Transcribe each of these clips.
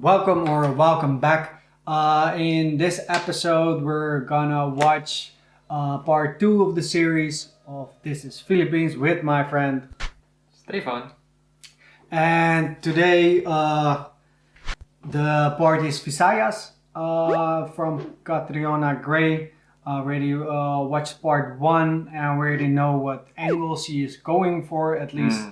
Welcome back. In this episode, we're gonna watch part two of the series of This is Philippines with my friend. Stefan. And today, the part is Visayas from Catriona Gray. Already watched part one and we already know what angle she is going for, at least.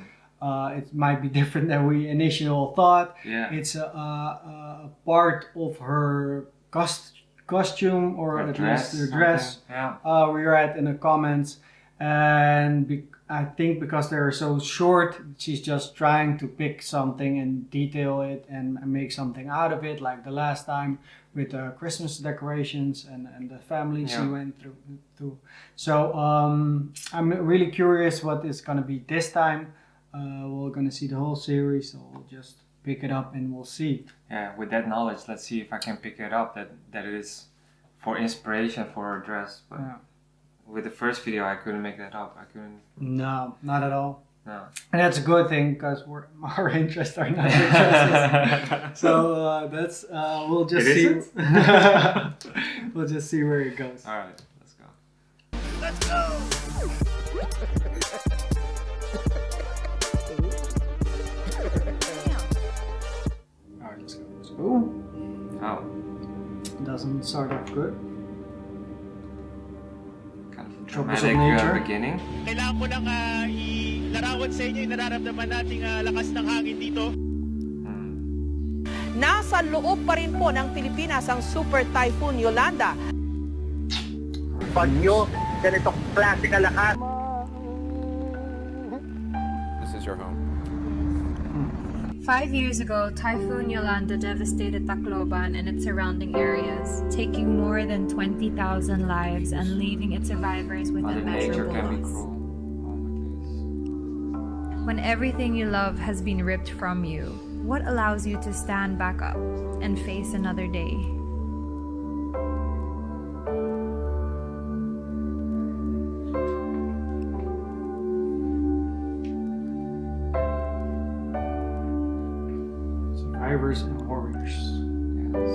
It might be different than we initially thought. Yeah. It's a part of her costume or Her at dress, least her dress. Yeah. We read in the comments, and I think because they're so short, she's just trying to pick something and detail it and make something out of it, like the last time with the Christmas decorations and the family she went through. So I'm really curious what is gonna be this time. We're gonna see the whole series, so we'll just pick it up and we'll see. Yeah, with that knowledge, let's see if I can pick it up that it is for inspiration for her dress. But with the first video, I couldn't make that up. I couldn't. No, not at all. No. And that's a good thing because our interests are not your interests. So that's we'll just see. We'll just see where it goes. All right, let's go. Let's go! All right, let's go. Let's go. Oh, Doesn't start off good. kind of Troubles dramatic of nature. beginning. Kailangan ko lang ilarawan sa inyo yung nararamdaman nating lakas ng hangin dito. Nasa loob pa rin po ng Pilipinas ang Super Typhoon Yolanda. Bagyo, ganitong klase kalakas. This is your home. 5 years ago, Typhoon Yolanda devastated Tacloban and its surrounding areas, taking more than 20,000 lives and leaving its survivors with Mother Nature immeasurable can be loss. cruel. Oh my goodness. When everything you love has been ripped from you, what allows you to stand back up and face another day? Survivors and warriors. Yes.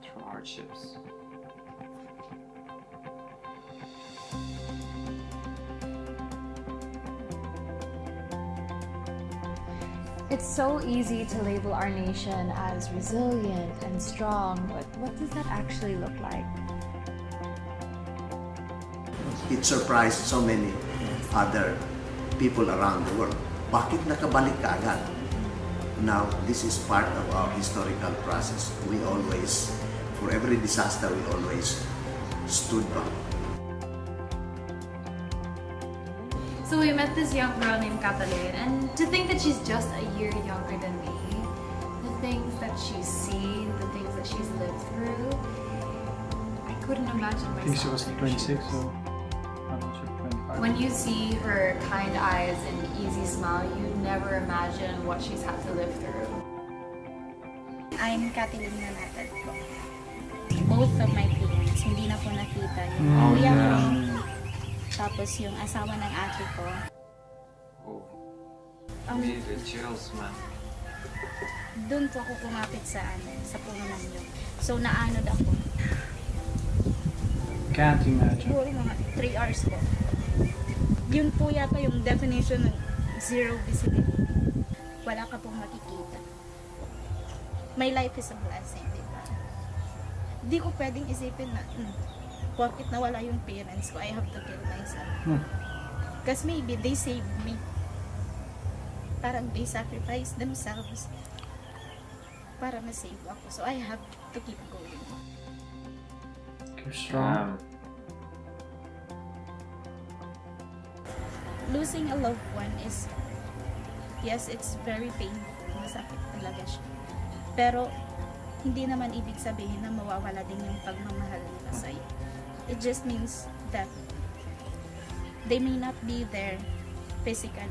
Through hardships. It's so easy to label our nation as resilient and strong, but what does that actually look like? It surprised so many other people around the world. Bakit nakabalik ka agad? Now, this is part of our historical process. We always, for every disaster, we always stood back. So we met this young girl named Catalin, and to think that she's just a year younger than me, the things that she's seen, the things that she's lived through, I couldn't imagine I think she was myself. 26, so I'm not sure, 25. When you see her kind eyes and easy smile, you'd never imagine what she's had to live through. I'm Catriona Gray po. Both of my parents, hindi na po nakita yung kuya ko, tapos yung asawa ng ate ko. Oh. Me the chills, man. Doon po ako kumapit sa puno ng nyug. So naanod ako. Can't imagine. Siguro mga 3 hours po. Yun po yata yung definition ng zero visibility. Wala ka pong makikita. My life is a blessing, di ba? Di ko pwedeng isipin na, porkit nawala yung parents ko, I have to kill myself. Because maybe they saved me. Parang they sacrificed themselves para ma-save ako. So I have to keep going. You're strong. Losing a loved one is, yes, it's very painful. Masakit talaga siya. Pero, hindi naman ibig sabihin na mawawala din yung pagmamahal nila sa'yo. It just means that they may not be there physically,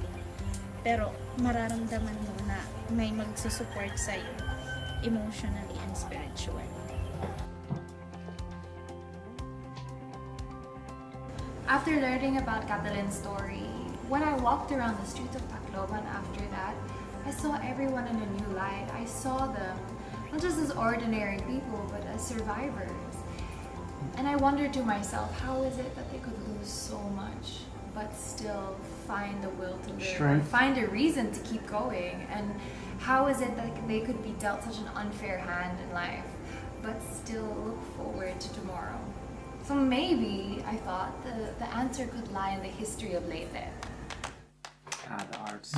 pero mararamdaman mo na may magsusupport sa'yo emotionally and spiritually. After learning about Catalin's story, when I walked around the streets of Tacloban after that, I saw everyone in a new light. I saw them not just as ordinary people, but as survivors. And I wondered to myself, how is it that they could lose so much, but still find the will to live, and find a reason to keep going? And how is it that they could be dealt such an unfair hand in life, but still look forward to tomorrow? So maybe, I thought, the answer could lie in the history of Leyte. The arts.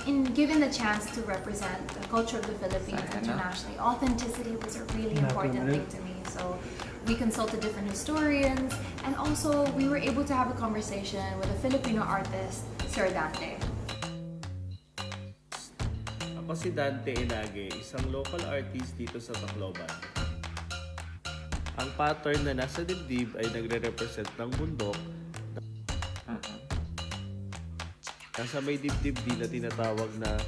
In given the chance to represent the culture of the Philippines internationally, authenticity was a really important thing to me. So we consulted different historians, and also we were able to have a conversation with a Filipino artist, Sir Dante. Ako si Dante Inage, isang local artist dito sa Tacloban. Ang pattern na nasa dibdib ay nagre-represent ng bundok. Nasa may dibdib din na tinatawag na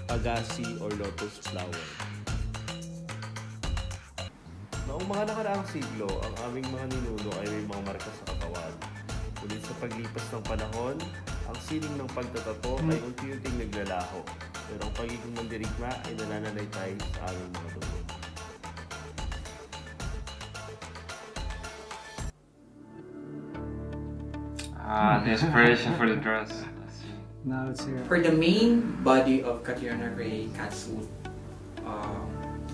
pagasi or lotus flower. Noong mga nakaraang siglo, ang aming mga ninuno ay may mga marka sa katawan. Ngunit sa paglipas ng panahon, ang sining ng pagtatato ay unti-unting naglalaho. Pero ang pagiging mandirigma ay nananalitay sa aming mga dugo. The inspiration for the dress. Now it's here. For the main body of Catriona Gray catsuit,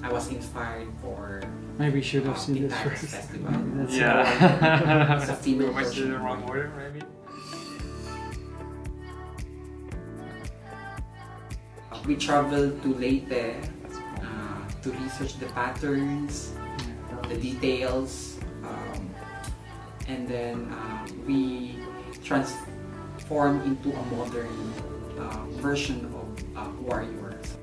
I was inspired for maybe you should have seen this Visayas first. festival. Yeah. It's a female Was it version. the wrong order, maybe? We traveled to Leyte to research the patterns, the details, and then we transformed into a modern version of warriors.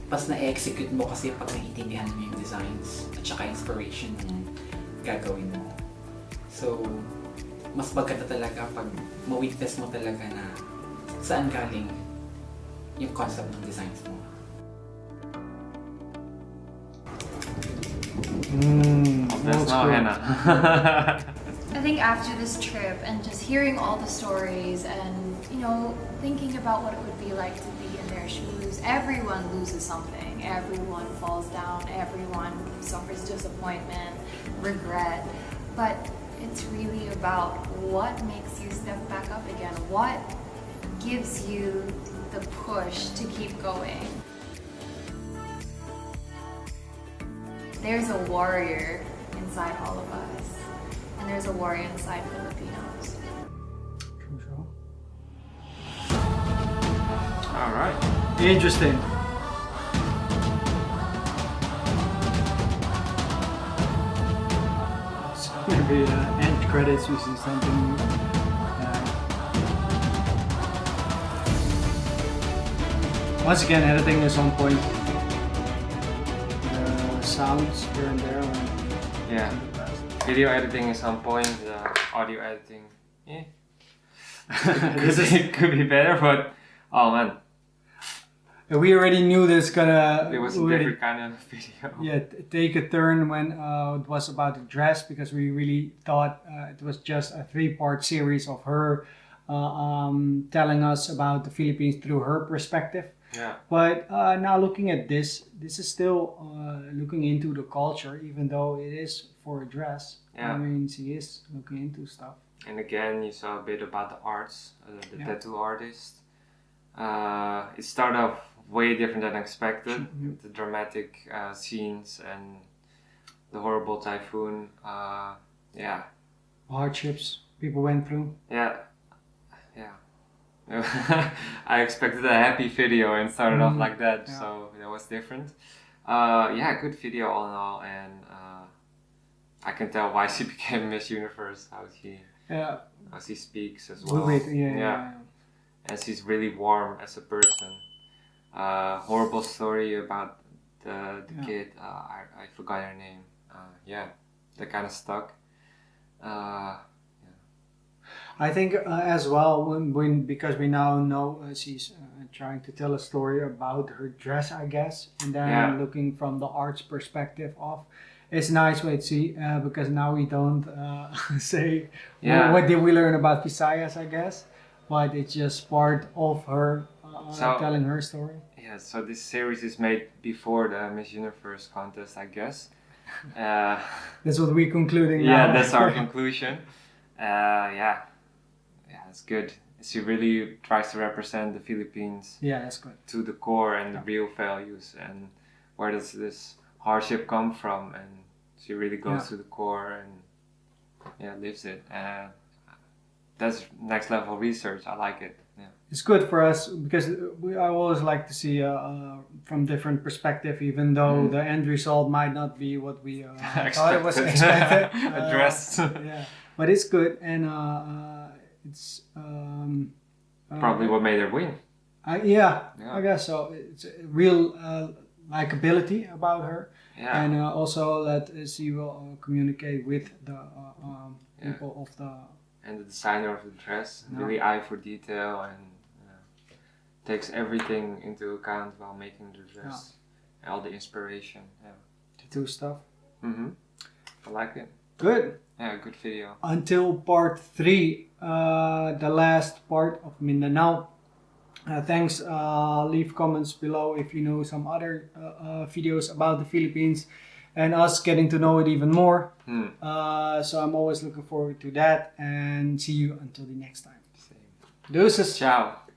Pas na-execute mo kasi pag naiintindihan mo yung designs at saka inspiration ng gagawin mo. So, mas maganda talaga pag ma-witness mo talaga na saan galing yung concept ng designs mo. That's not henna. I think after this trip and just hearing all the stories and, you know, thinking about what it would be like to be in their shoes, everyone loses something. Everyone falls down. Everyone suffers disappointment, regret. But it's really about what makes you step back up again. What gives you the push to keep going. There's a warrior inside all of us, and there's a warrior inside Filipinos. All right. Interesting. So maybe end credits we see something. Once again, editing is on point. Sounds here and there. Yeah. Video editing is on point. Audio editing, could be better, but oh man. We already knew this It was a different kind of video. Yeah, take a turn when it was about the dress, because we really thought it was just a 3-part series of her telling us about the Philippines through her perspective. Yeah. But now looking at this is still looking into the culture, even though it is for a dress. Yeah. I mean, she is looking into stuff. And again, you saw a bit about the arts, the tattoo artist. It started off way different than expected. The dramatic scenes and the horrible typhoon. Hardships people went through. Yeah. I expected a happy video and started off like that, so that was different. Good video all in all, and I can tell why she became Miss Universe, how she speaks as well. And she's really warm as a person. Horrible story about the kid, I forgot her name. That kind of stuck. I think as well, when because we now know she's trying to tell a story about her dress, I guess, and then looking from the arts perspective of, it's nice way to see because now we don't say Yeah. what did we learn about Visayas, I guess, but it's just part of her telling her story. Yeah, so this series is made before the Miss Universe contest, I guess. That's what we're concluding now. Yeah, that's our conclusion. Yeah, it's good. She really tries to represent the Philippines. Yeah, that's good. To the core and the real values and where does this hardship come from, and she really goes to the core and lives it. That's next level research. I like it. Yeah. It's good for us because I always like to see from different perspective, even though the end result might not be what we thought it was expected. Addressed. Yeah, but it's good, and it's probably what made her win. I guess so. It's a real likability about her, and also that she will communicate with the people of the. And the designer of the dress, really eye for detail and takes everything into account while making the dress. All the inspiration. Yeah. Tattoo stuff. I like it. Good. Yeah, good video. Until part 3, the last part of Mindanao. Thanks. Leave comments below if you know some other videos about the Philippines and us getting to know it even more. So I'm always looking forward to that, and see you until the next time. Same. Deuces. Ciao.